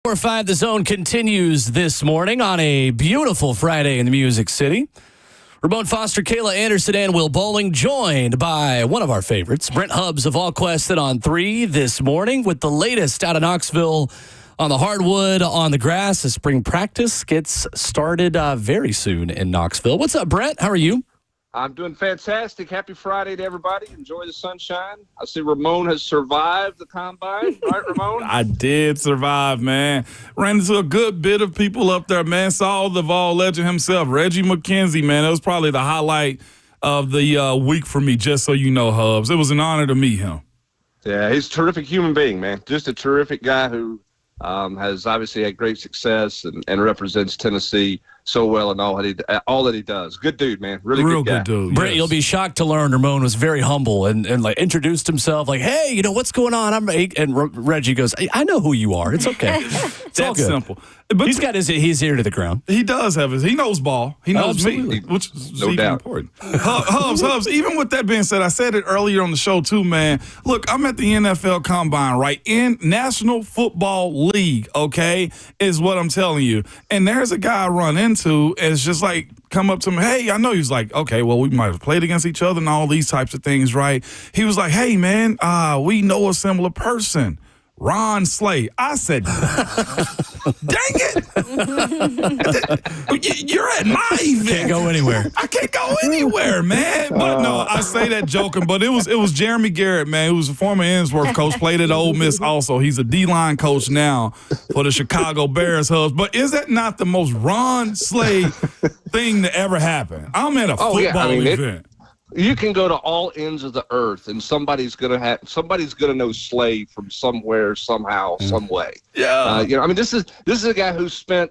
4-5, The Zone continues this morning on a beautiful Friday in the Music City. Ramon Foster, Kayla Anderson, and Will Bowling, joined by one of our favorites, Brent Hubbs of VolQuest's on 3 this morning with the latest out of Knoxville on the hardwood, on the grass. The spring practice gets started very soon in Knoxville. What's up, Brent? How are you? I'm doing fantastic. Happy Friday to everybody. Enjoy the sunshine. I see Ramon has survived the combine. Right, Ramon? I did survive, man. Ran into a good bit of people up there, man. Saw the Vol legend himself, Reggie McKenzie, man. It was probably the highlight of the week for me, just so you know, Hubbs. It was an honor to meet him. Yeah, he's a terrific human being, man. Just a terrific guy who has obviously had great success and represents Tennessee so well in all that he does. Good dude, man. Real good guy. Good dude. Brent, yes. You'll be shocked to learn Ramon was very humble and like introduced himself like, hey, you know, what's going on? Reggie goes, I know who you are. It's okay. It's all That's good. simple. But He's got his ear to the ground. he does have he knows ball. He knows Absolutely. me, which is No even doubt. important. Hubbs, even with that being said, I said it earlier on the show too, man. Look, I'm at the NFL Combine, right? In National Football League, okay, is what I'm telling you. And there's a guy I run into, and it's just like, come up to me, hey, I know. He's like, okay, well, we might have played against each other and all these types of things, right? He was like, hey, man, we know a similar person. Ron Slay. I said, dang it. You're at my event. Can't go anywhere. I can't go anywhere, man. But no, I say that joking, but it was Jeremy Garrett, man, who was a former Innsworth coach, played at Ole Miss also. He's a D-line coach now for the Chicago Bears, Hubs. But is that not the most Ron Slay thing to ever happen? I'm at a football event. You can go to all ends of the earth, and somebody's gonna know Slay from somewhere, somehow, some way. Yeah. This is a guy who spent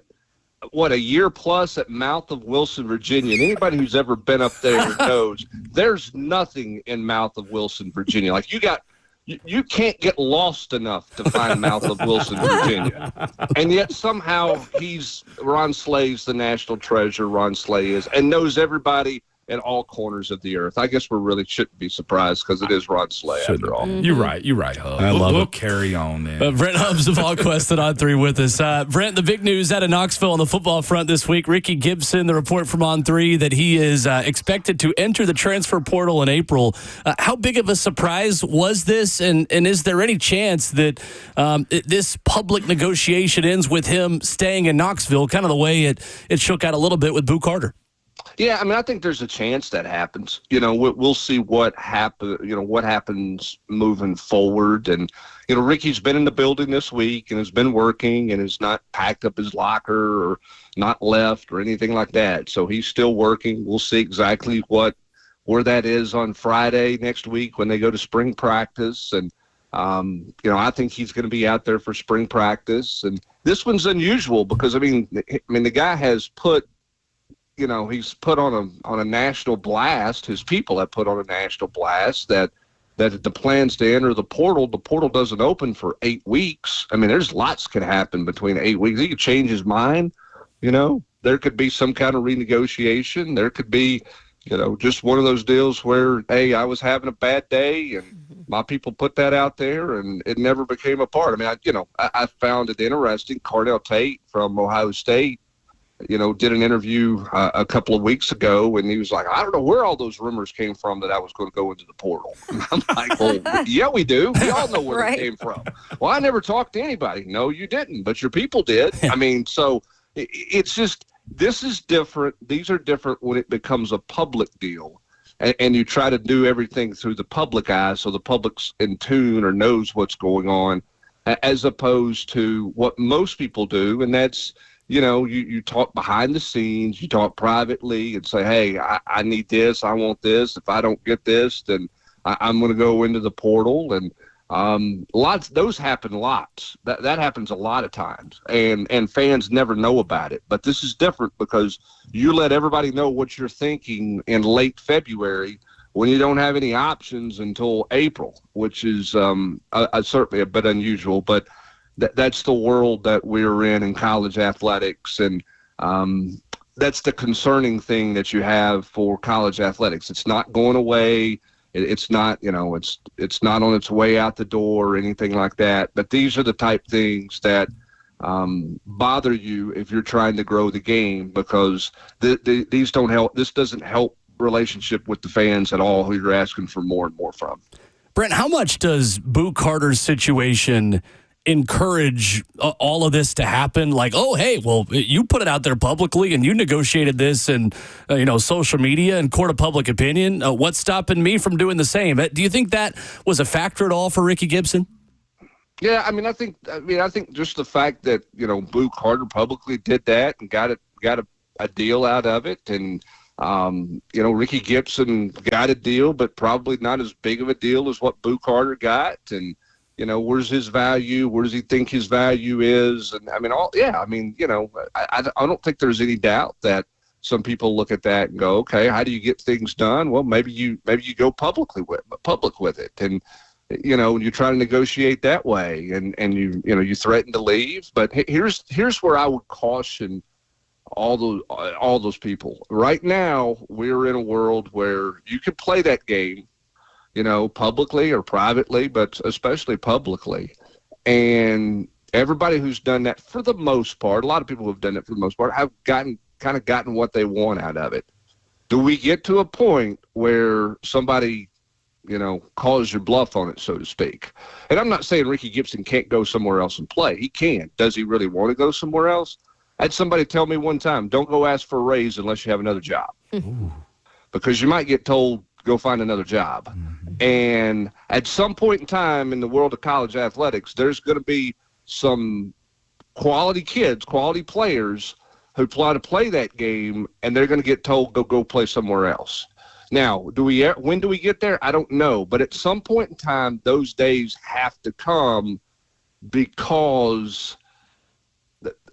a year plus at Mouth of Wilson, Virginia. And anybody who's ever been up there knows there's nothing in Mouth of Wilson, Virginia. Like you can't get lost enough to find Mouth of Wilson, Virginia. And yet somehow Ron Slay's the national treasure. Ron Slay is, and knows everybody in all corners of the earth. I guess we really shouldn't be surprised because it is Rod Slay after all. You're right, Hub. We'll carry on then. Brent Hubbs of VolQuest's on 3 with us. Brent, the big news out of Knoxville on the football front this week, Rickey Gibson, the report from On 3 that he is expected to enter the transfer portal in April. How big of a surprise was this, and is there any chance that this public negotiation ends with him staying in Knoxville, kind of the way it shook out a little bit with Boo Carter? Yeah, I think there's a chance that happens. We'll see what happens moving forward. And, Rickey's been in the building this week and has been working and has not packed up his locker or not left or anything like that. So he's still working. We'll see exactly where that is on Friday next week when they go to spring practice. And, I think he's going to be out there for spring practice. And this one's unusual because, the guy has put, he's put on a national blast. His people have put on a national blast that the plans to enter the portal doesn't open for 8 weeks. There's lots could happen between 8 weeks. He could change his mind. There could be some kind of renegotiation. There could be, just one of those deals where, hey, I was having a bad day and my people put that out there and it never became a part. I found it interesting. Cardell Tate from Ohio State, did an interview a couple of weeks ago, and he was like, I don't know where all those rumors came from that I was going to go into the portal. And I'm like, well, yeah, we do. We all know where Right. they came from. Well, I never talked to anybody. No, you didn't, but your people did. So it's just, this is different. These are different when it becomes a public deal, and you try to do everything through the public eye so the public's in tune or knows what's going on, as opposed to what most people do, and that's, you talk behind the scenes, you talk privately and say, hey, I need this, I want this. If I don't get this, then I'm going to go into the portal. And those happen lots. That happens a lot of times. And fans never know about it. But this is different because you let everybody know what you're thinking in late February when you don't have any options until April, which is certainly a bit unusual. But that's the world that we're in college athletics, and that's the concerning thing that you have for college athletics. It's not going away. It's not, it's not on its way out the door or anything like that. But these are the type things that bother you if you're trying to grow the game, because these don't help. This doesn't help relationship with the fans at all, who you're asking for more and more from. Brent, how much does Boo Carter's situation encourage all of this to happen? Like, oh, hey, well, you put it out there publicly and you negotiated this and, social media and court of public opinion. What's stopping me from doing the same? Do you think that was a factor at all for Rickey Gibson? Yeah, I think just the fact that, Boo Carter publicly did that and got a deal out of it, and Rickey Gibson got a deal, but probably not as big of a deal as what Boo Carter got. And, where's his value? Where does he think his value is? And I don't think there's any doubt that some people look at that and go, okay, how do you get things done? Well, maybe you go public with it. And, you try to negotiate that way, and you threaten to leave. But here's where I would caution all those people. Right now, we're in a world where you can play that game, publicly or privately, but especially publicly. And everybody who's done that, for the most part, a lot of people who have done it for the most part, have gotten what they want out of it. Do we get to a point where somebody calls your bluff on it, so to speak? And I'm not saying Rickey Gibson can't go somewhere else and play. He can. Does he really want to go somewhere else? I had somebody tell me one time, don't go ask for a raise unless you have another job. Because you might get told, go find another job. Mm-hmm. And at some point in time in the world of college athletics, there's going to be some quality kids, quality players who try to play that game, and they're going to get told, go play somewhere else. Now, when do we get there? I don't know. But at some point in time, those days have to come, because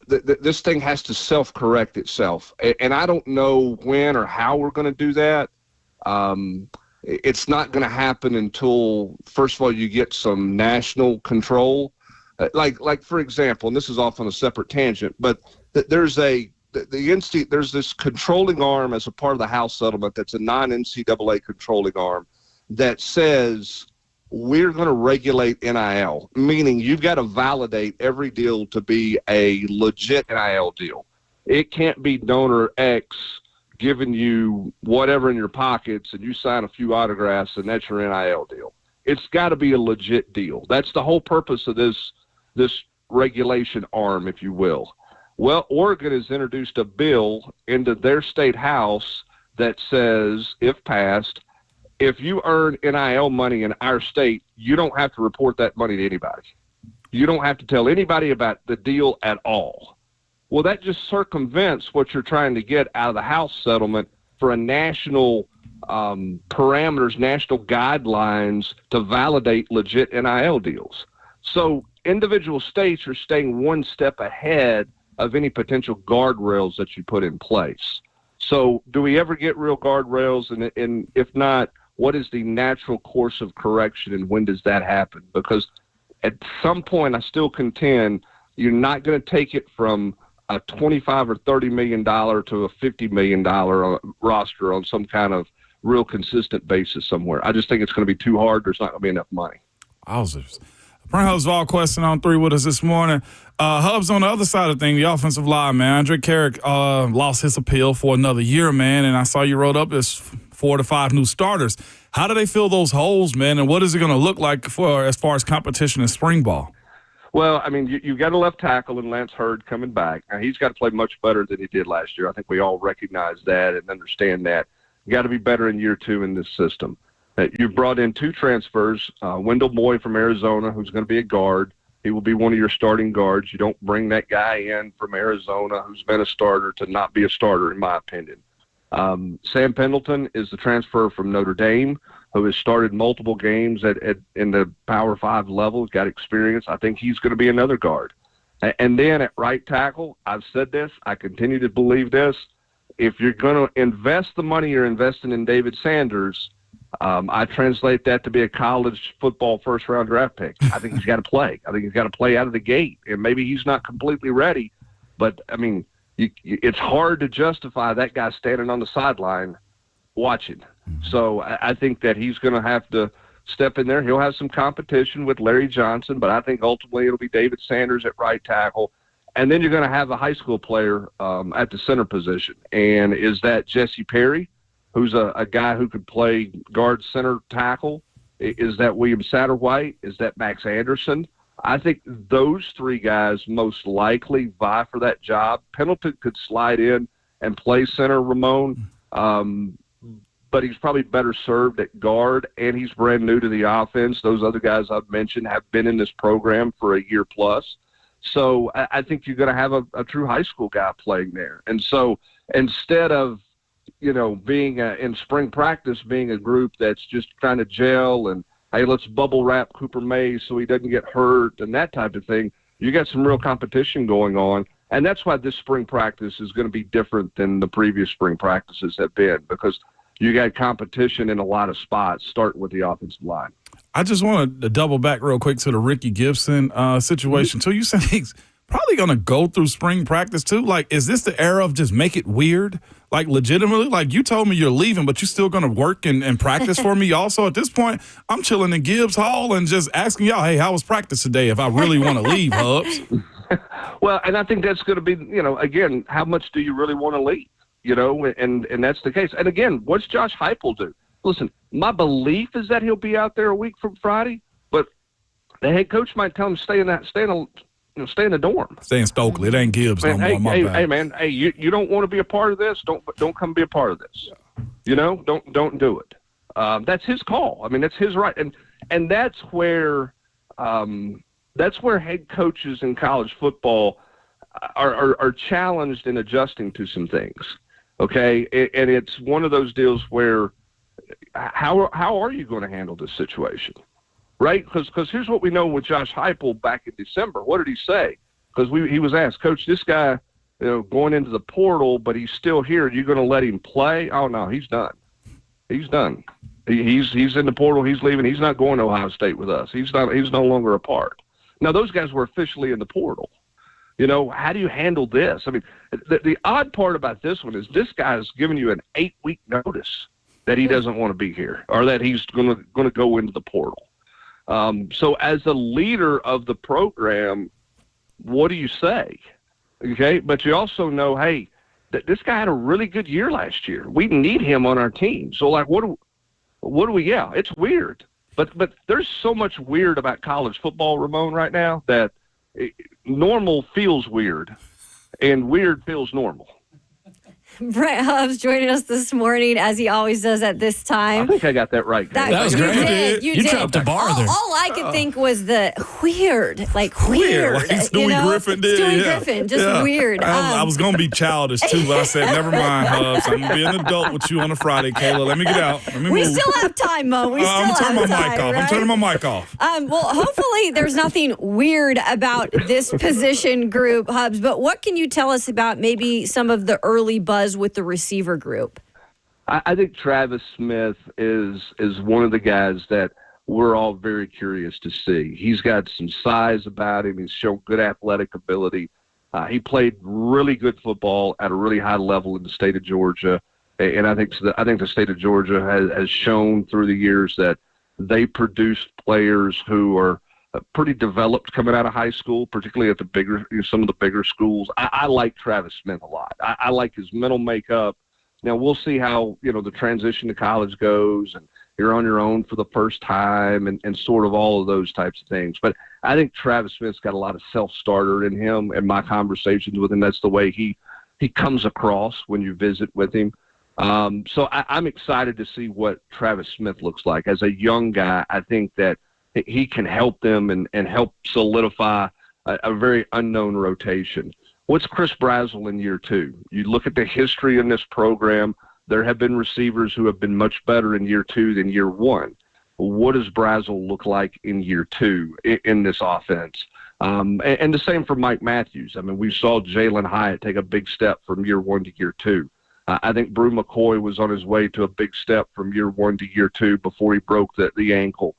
this thing has to self-correct itself. And I don't know when or how we're going to do that. It's not going to happen until, first of all, you get some national control. Like for example, and this is off on a separate tangent, but there's this controlling arm as a part of the House settlement that's a non-NCAA controlling arm that says we're going to regulate NIL, meaning you've got to validate every deal to be a legit NIL deal. It can't be donor X giving you whatever in your pockets and you sign a few autographs and that's your NIL deal. It's got to be a legit deal. That's the whole purpose of this regulation arm, if you will. Well, Oregon has introduced a bill into their state house that says, if passed, if you earn NIL money in our state, you don't have to report that money to anybody. You don't have to tell anybody about the deal at all. Well, that just circumvents what you're trying to get out of the House settlement for a national parameters, national guidelines to validate legit NIL deals. So individual states are staying one step ahead of any potential guardrails that you put in place. So do we ever get real guardrails? And if not, what is the natural course of correction, and when does that happen? Because at some point, I still contend you're not going to take it from a $25 or $30 million to a $50 million roster on some kind of real consistent basis somewhere. I just think it's going to be too hard. There's not going to be enough money. Wowzers. Brent Hubbs, VolQuest's on 3 with us this morning. Hubbs, on the other side of things, the offensive line, man. Andre Carrick lost his appeal for another year, man, and I saw you wrote up this 4 to 5 new starters. How do they fill those holes, man, and what is it going to look like as far as competition in spring ball? Well, I mean, you've got a left tackle in Lance Hurd coming back. Now, he's got to play much better than he did last year. I think we all recognize that and understand that. You got to be better in year 2 in this system. You've brought in 2 transfers, Wendell Moy from Arizona, who's going to be a guard. He will be one of your starting guards. You don't bring that guy in from Arizona who's been a starter to not be a starter, in my opinion. Sam Pendleton is the transfer from Notre Dame, who has started multiple games in the Power 5 level, got experience. I think he's going to be another guard. And then at right tackle, I've said this, I continue to believe this. If you're going to invest the money you're investing in David Sanders, I translate that to be a college football first-round draft pick. I think he's got to play. I think he's got to play out of the gate. And maybe he's not completely ready, but, I mean, it's hard to justify that guy standing on the sideline watching. So I think that he's going to have to step in there. He'll have some competition with Larry Johnson, but I think ultimately it'll be David Sanders at right tackle. And then you're going to have a high school player at the center position. And is that Jesse Perry, who's a guy who could play guard, center, tackle? Is that William Satterwhite? Is that Max Anderson? I think those three guys most likely vie for that job. Pendleton could slide in and play center, Ramon, but he's probably better served at guard, and he's brand new to the offense. Those other guys I've mentioned have been in this program for a year plus. So I think you're going to have a true high school guy playing there. And so instead of, being in spring practice, being a group that's just trying to gel and, hey, let's bubble wrap Cooper Mays so he doesn't get hurt and that type of thing, you got some real competition going on. And that's why this spring practice is going to be different than the previous spring practices have been, because you got competition in a lot of spots, starting with the offensive line. I just want to double back real quick to the Rickey Gibson situation. So you said he's probably going to go through spring practice too? Like, is this the era of just make it weird? Like, legitimately? Like, you told me you're leaving, but you're still going to work and practice for me also? At this point, I'm chilling in Gibbs Hall and just asking y'all, hey, how was practice today if I really want to leave, Hubs? Well, and I think that's going to be, again, how much do you really want to leave? And that's the case. And again, what's Josh Heupel do? Listen, my belief is that he'll be out there a week from Friday, but the head coach might tell him stay in the dorm. Stay in Stokely. It ain't Gibbs no more. Hey, man. Hey, you don't want to be a part of this? Don't come be a part of this. Don't do it. That's his call. I mean, that's his right. And that's where head coaches in college football are challenged in adjusting to some things. Okay, and it's one of those deals where how are you going to handle this situation? Right? Because here's what we know with Josh Heupel back in December. What did he say? Because he was asked, Coach, this guy, going into the portal, but he's still here. Are you going to let him play? Oh, no, he's done. He's done. He's in the portal. He's leaving. He's not going to Ohio State with us. He's no longer a part. Now, those guys were officially in the portal. How do you handle this? I mean, the odd part about this one is this guy's giving you an 8-week notice that he doesn't want to be here or that he's going to go into the portal. So as a leader of the program, what do you say? Okay, but you also know, hey, that this guy had a really good year last year. We need him on our team. So, like, what do we? Yeah, it's weird, but there's so much weird about college football, Ramon, right now that normal feels weird, and weird feels normal. Brent Hubbs joining us this morning, as he always does at this time. I think I got that right. That was great. You did. Dropped a bar there. All I could think was the weird. Like Stewie Griffin did. Stewie Griffin, just weird. I was going to be childish, too, but I said, never mind, Hubs. I'm going to be an adult with you on a Friday, Kayla. Let me get out. We still have time, Mo. I'm turning my mic off. Right? I'm turning my mic off. Well, hopefully there's nothing weird about this position group, Hubs, but what can you tell us about maybe some of the early buzz with the receiver group? I think Travis Smith is one of the guys that we're all very curious to see. He's got some size about him. He's shown good athletic ability. He played really good football at a really high level in the state of Georgia, and I think the state of Georgia has shown through the years that they produce players who are pretty developed coming out of high school, particularly at some of the bigger schools. I like Travis Smith a lot. I like his mental makeup. Now we'll see how, the transition to college goes, and you're on your own for the first time and sort of all of those types of things. But I think Travis Smith's got a lot of self-starter in him, and my conversations with him, that's the way he comes across when you visit with him. So I'm excited to see what Travis Smith looks like. As a young guy, I think that he can help them and help solidify a very unknown rotation. What's Chris Brazzell in year two? You look at the history in this program, there have been receivers who have been much better in year two than year one. What does Brazzell look like in year two in this offense? And the same for Mike Matthews. I mean, we saw Jalen Hyatt take a big step from year one to year two. I think Brew McCoy was on his way to a big step from year one to year two before he broke the ankle.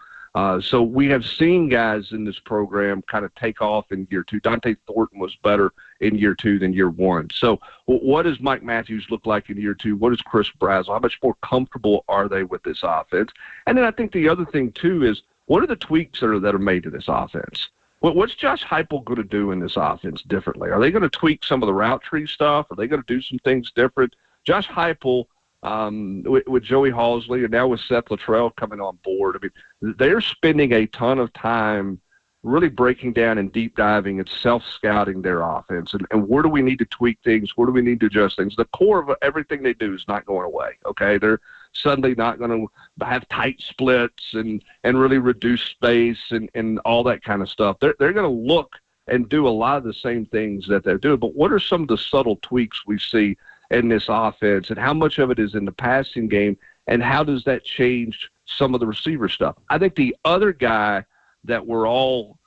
So we have seen guys in this program kind of take off in year two. Dante Thornton was better in year two than year one. So what does Mike Matthews look like in year two? What is Chris Brazzell? How much more comfortable are they with this offense? And then I think the other thing, too, is what are the tweaks that are made to this offense? What's Josh Heupel going to do in this offense differently? Are they going to tweak some of the route tree stuff? Are they going to do some things different? Josh Heupel, with Joey Halsley and now with Seth Luttrell coming on board, I mean, they're spending a ton of time really breaking down and deep diving and self-scouting their offense. And where do we need to tweak things? Where do we need to adjust things? The core of everything they do is not going away, okay? They're suddenly not going to have tight splits and really reduce space and all that kind of stuff. They're going to look and do a lot of the same things that they're doing. But what are some of the subtle tweaks we see in this offense, and how much of it is in the passing game, and how does that change some of the receiver stuff? I think the other guy that we're all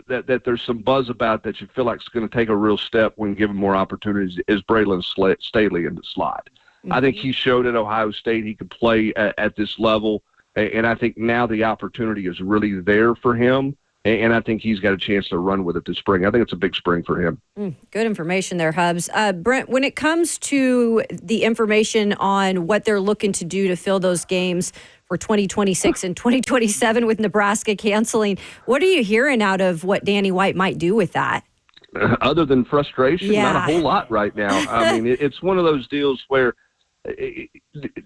that there's some buzz about that you feel like is going to take a real step when given more opportunities is Braylon Staley in the slot. I think he showed at Ohio State he could play at this level, and I think now the opportunity is really there for him, and I think he's got a chance to run with it this spring. I think it's a big spring for him. Good information there, Hubs. Brent, when it comes to the information on what they're looking to do to fill those games for 2026 and 2027 with Nebraska canceling, what are you hearing out of what Danny White might do with that? Other than frustration, Yeah. not a whole lot right now. I mean, it's one of those deals where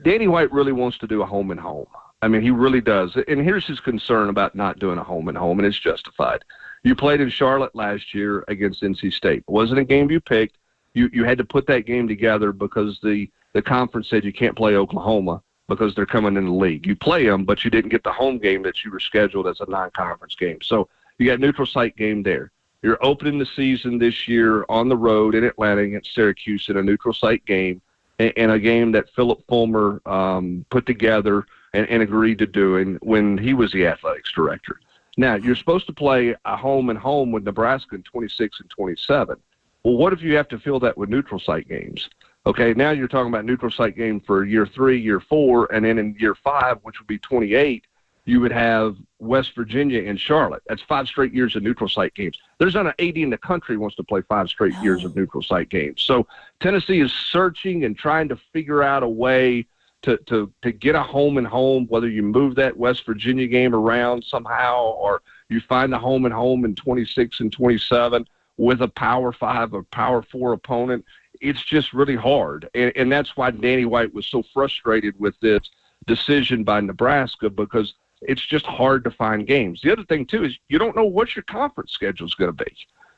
Danny White really wants to do a home and home. I mean, he really does. And here's his concern about not doing a home and home, and it's justified. You played in Charlotte last year against NC State. It wasn't a game you picked. You had to put that game together because the conference said you can't play Oklahoma because they're coming in the league. You play them, but you didn't get the home game that you were scheduled as a non-conference game. So you got a neutral site game there. You're opening the season this year on the road in Atlanta against Syracuse in a neutral site game, and a game that Philip Fulmer put together and agreed to doing when he was the athletics director. Now, you're supposed to play a home and home with Nebraska in 26 and 27. Well, what if you have to fill that with neutral site games? Okay, now you're talking about neutral site game for year 3, year 4, and then in year 5, which would be 28, you would have West Virginia and Charlotte. That's 5 straight years of neutral site games. There's not an AD in the country who wants to play 5 straight years of neutral site games. So Tennessee is searching and trying to figure out a way to get a home and home, whether you move that West Virginia game around somehow or you find a home and home in 26 and 27 with a Power 5 or Power 4 opponent. It's just really hard. And that's why Danny White was so frustrated with this decision by Nebraska, because it's just hard to find games. The other thing, too, is you don't know what your conference schedule is going to be.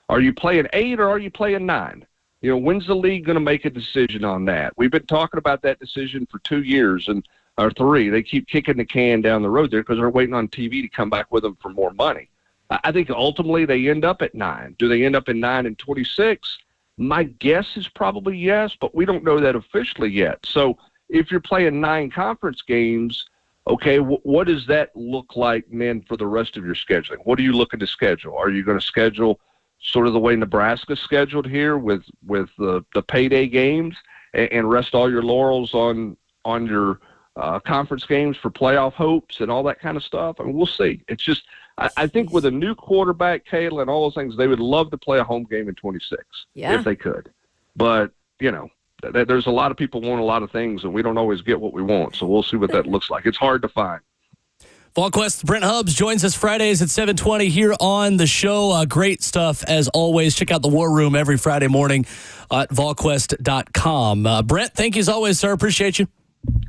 Are you playing 8 or are you playing 9? You know, when's the league going to make a decision on that? We've been talking about that decision for 2 years or 3. They keep kicking the can down the road there because they're waiting on TV to come back with them for more money. I think ultimately they end up at 9. Do they end up in 9 and 26? My guess is probably yes, but we don't know that officially yet. So if you're playing 9 conference games, okay, what does that look like then for the rest of your scheduling? What are you looking to schedule? Are you going to schedule sort of the way Nebraska scheduled here with the payday games and rest all your laurels on your conference games for playoff hopes and all that kind of stuff? I mean, we'll see. It's just I think with a new quarterback, Kayla, and all those things, they would love to play a home game in 26 if they could. But, you know, there's a lot of people want a lot of things, and we don't always get what we want. So we'll see what that looks like. It's hard to find. VolQuest's Brent Hubbs joins us Fridays at 7:20 here on the show. Great stuff as always. Check out the War Room every Friday morning at VolQuest.com. Brent, thank you as always, sir. Appreciate you.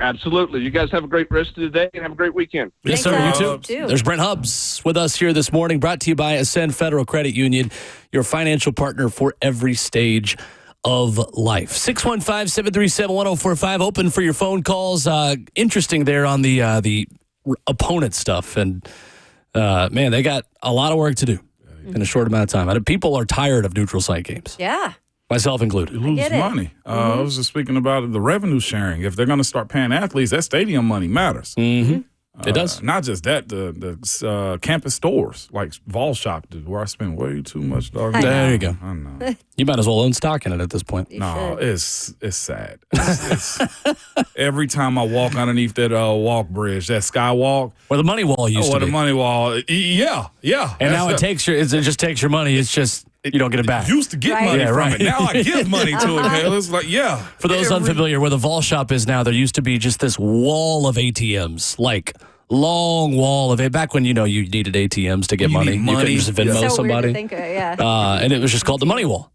Absolutely. You guys have a great rest of the day and have a great weekend. Yes, sir. You too. There's Brent Hubbs with us here this morning, brought to you by Ascend Federal Credit Union, your financial partner for every stage of life. 615-737-1045, open for your phone calls. Interesting there on the opponent stuff. And, man, they got a lot of work to do in a short amount of time. People are tired of neutral site games. Yeah. Myself included. You lose money. I was just speaking about the revenue sharing. If they're going to start paying athletes, that stadium money matters. Mm-hmm. It does. Not just that, the campus stores like Vol Shop, where I spend way too much. There you go. I know. You might as well own stock in it at this point. No, it's sad. It's every time I walk underneath that walk bridge, that skywalk, where the money wall used to be. the money wall, yeah. And now it just takes your money. It's just you don't get it back. Used to get money from it. Now I give money to it. Kayla. It's like, For those unfamiliar, where the Vol Shop is now, there used to be just this wall of ATMs, like long wall of it. Back when, you needed ATMs to get money. You couldn't just Venmo So somebody. weird to think of, yeah. And it was just called the money wall.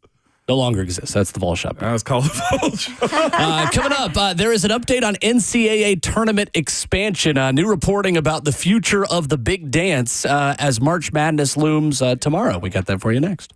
No longer exists. That's the Vol Shop. That's called the Vol Shop. Coming up, there is an update on NCAA tournament expansion. New reporting about the future of the big dance as March Madness looms tomorrow. We got that for you next.